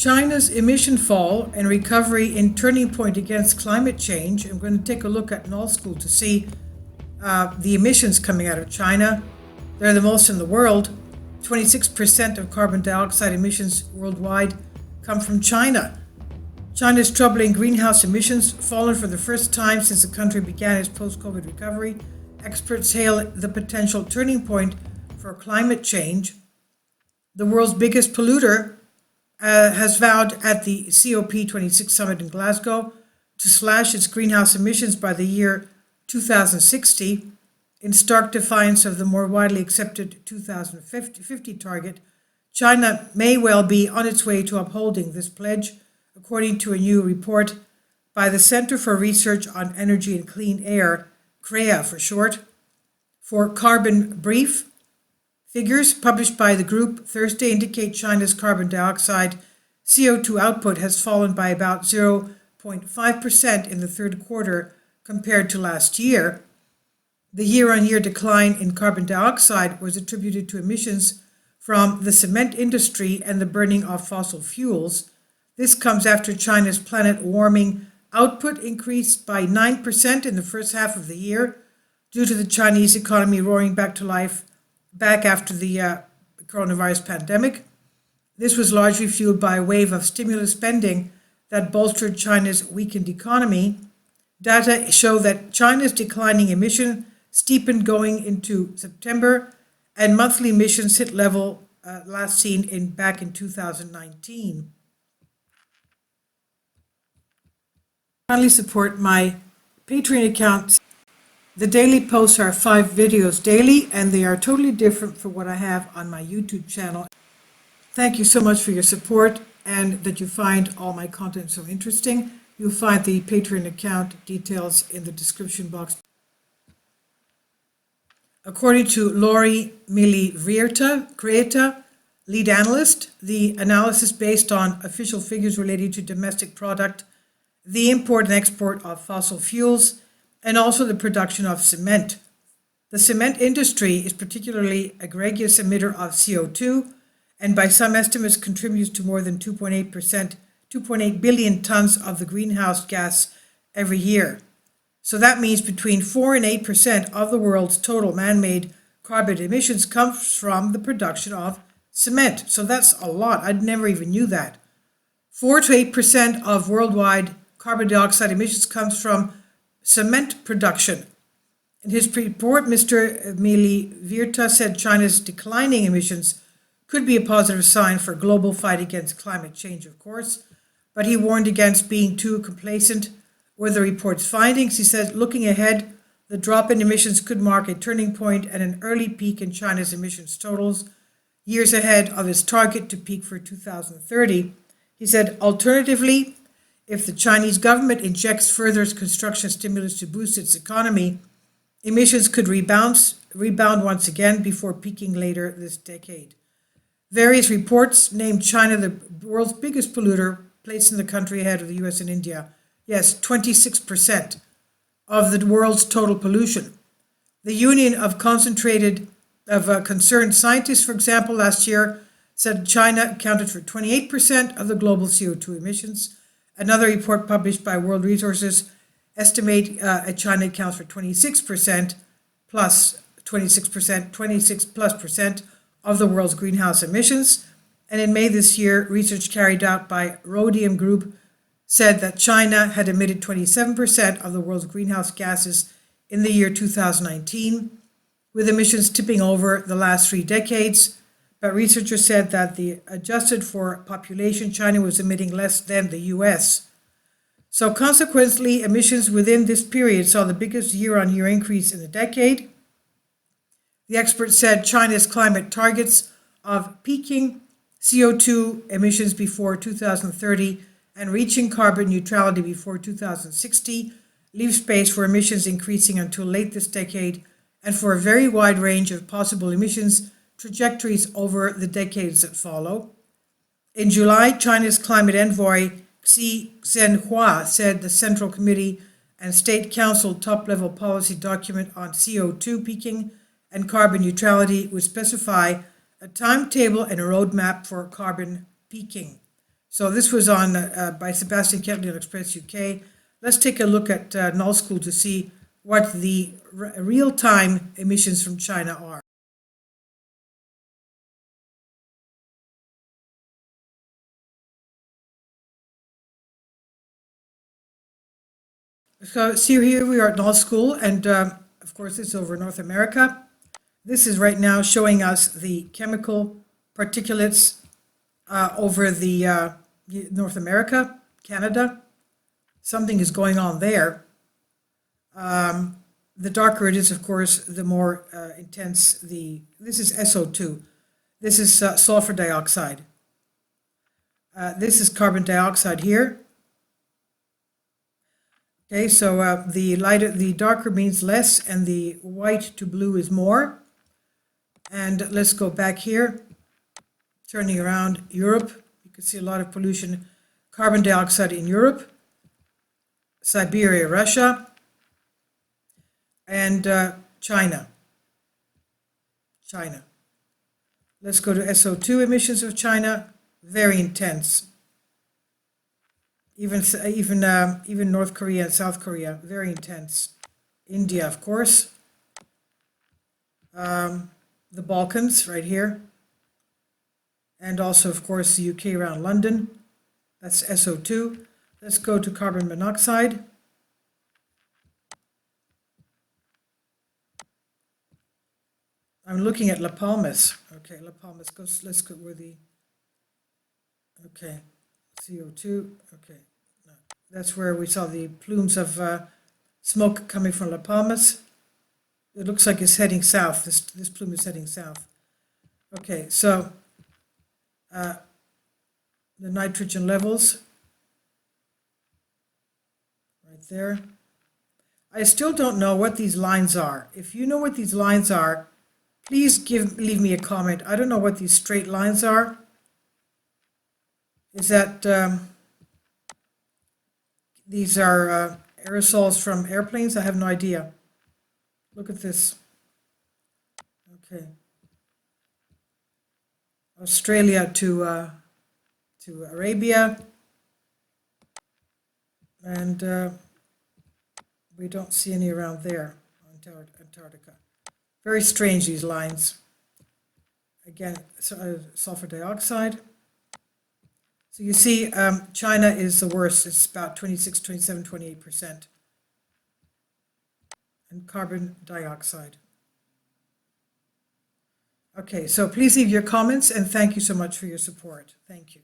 China's emission fall and recovery in turning point against climate change. I'm going to take a look at null school to see the emissions coming out of China. They're the most in the world. 26% of carbon dioxide emissions worldwide come from China. China's troubling greenhouse emissions fallen for the first time since the country began its post-COVID recovery. Experts hail the potential turning point for climate change. The world's biggest polluter has vowed at the COP26 summit in Glasgow to slash its greenhouse emissions by the year 2060, in stark defiance of the more widely accepted 2050 target. China may well be on its way to upholding this pledge, according to a new report by the Center for Research on Energy and Clean Air, CREA for short. For Carbon Brief, figures published by the group Thursday indicate China's carbon dioxide CO2 output has fallen by about 0.5% in the third quarter compared to last year. The year-on-year decline in carbon dioxide was attributed to emissions from the cement industry and the burning of fossil fuels. This comes after China's planet warming output increased by 9% in the first half of the year due to the Chinese economy roaring back to life back after the coronavirus pandemic. This was largely fueled by a wave of stimulus spending that bolstered China's weakened economy. Data show that China's declining emission steepened going into September, and monthly emissions hit level last seen back in 2019. Kindly support my Patreon account. The daily posts are 5 videos daily, and they are totally different from what I have on my YouTube channel. Thank you so much for your support and that you find all my content so interesting. You'll find the Patreon account details in the description box. According to Lori Milli-Vreta, lead analyst, the analysis based on official figures related to domestic product, the import and export of fossil fuels, and also the production of cement. The cement industry is particularly a egregious emitter of CO2, and by some estimates contributes to more than 2.8 billion tons of the greenhouse gas every year. So that means between 4 and 8% of the world's total man-made carbon emissions comes from the production of cement. So that's a lot. I never even knew that. 4 to 8% of worldwide carbon dioxide emissions comes from cement production. In his report, Mr. Milli-Vreta said China's declining emissions could be a positive sign for global fight against climate change, of course, but he warned against being too complacent with the report's findings. He said, looking ahead, the drop in emissions could mark a turning point and an early peak in China's emissions totals, years ahead of its target to peak for 2030. He said, alternatively, if the Chinese government injects further construction stimulus to boost its economy, emissions could rebound once again before peaking later this decade. Various reports named China the world's biggest polluter, placing the country ahead of the US and India. Yes, 26% of the world's total pollution. The Union of Concerned Scientists, for example, last year said China accounted for 28% of the global CO2 emissions. Another report published by World Resources estimate China accounts for 26% of the world's greenhouse emissions. And in May this year, research carried out by Rhodium Group said that China had emitted 27% of the world's greenhouse gases in the year 2019, with emissions tipping over the last 3 decades. But researchers said that adjusted for population, China was emitting less than the US. So consequently, emissions within this period saw the biggest year-on-year increase in the decade. The experts said China's climate targets of peaking CO2 emissions before 2030 and reaching carbon neutrality before 2060 leave space for emissions increasing until late this decade and for a very wide range of possible emissions trajectories over the decades that follow. In July, China's climate envoy Xi Zhenhua said the Central Committee and State Council top-level policy document on CO2 peaking and carbon neutrality would specify a timetable and a roadmap for carbon peaking. So this was on by Sebastian Kentley on Express UK. Let's take a look at Null School to see what the real-time emissions from China are. So see here we are at Null School, and of course this is over North America. This is right now showing us the chemical particulates over the North America, Canada. Something is going on there. The darker it is, of course, the more intense this is SO2. This is sulfur dioxide. This is carbon dioxide here. Okay, so the darker means less, and the white to blue is more. And let's go back here, turning around Europe. You can see a lot of pollution, carbon dioxide in Europe, Siberia, Russia, and China. Let's go to SO2 emissions of China, very intense. Even North Korea and South Korea, very intense. India, of course. The Balkans, right here. And also, of course, the UK around London. That's SO2. Let's go to carbon monoxide. I'm looking at La Palmas. Okay, La Palmas. Let's go where the... Okay, CO2. Okay, no, that's where we saw the plumes of smoke coming from La Palmas. It looks like it's heading south. This plume is heading south. Okay, so the nitrogen levels right there. I still don't know what these lines are. If you know what these lines are, please leave me a comment. I don't know what these straight lines are. Is that these are aerosols from airplanes? I have no idea. Look at this. Okay. Australia to Arabia, and we don't see any around there, Antarctica. Very strange, these lines. Again, sulfur dioxide. So you see, China is the worst. It's about 26, 27, 28%. And carbon dioxide. Okay, so please leave your comments, and thank you so much for your support. Thank you.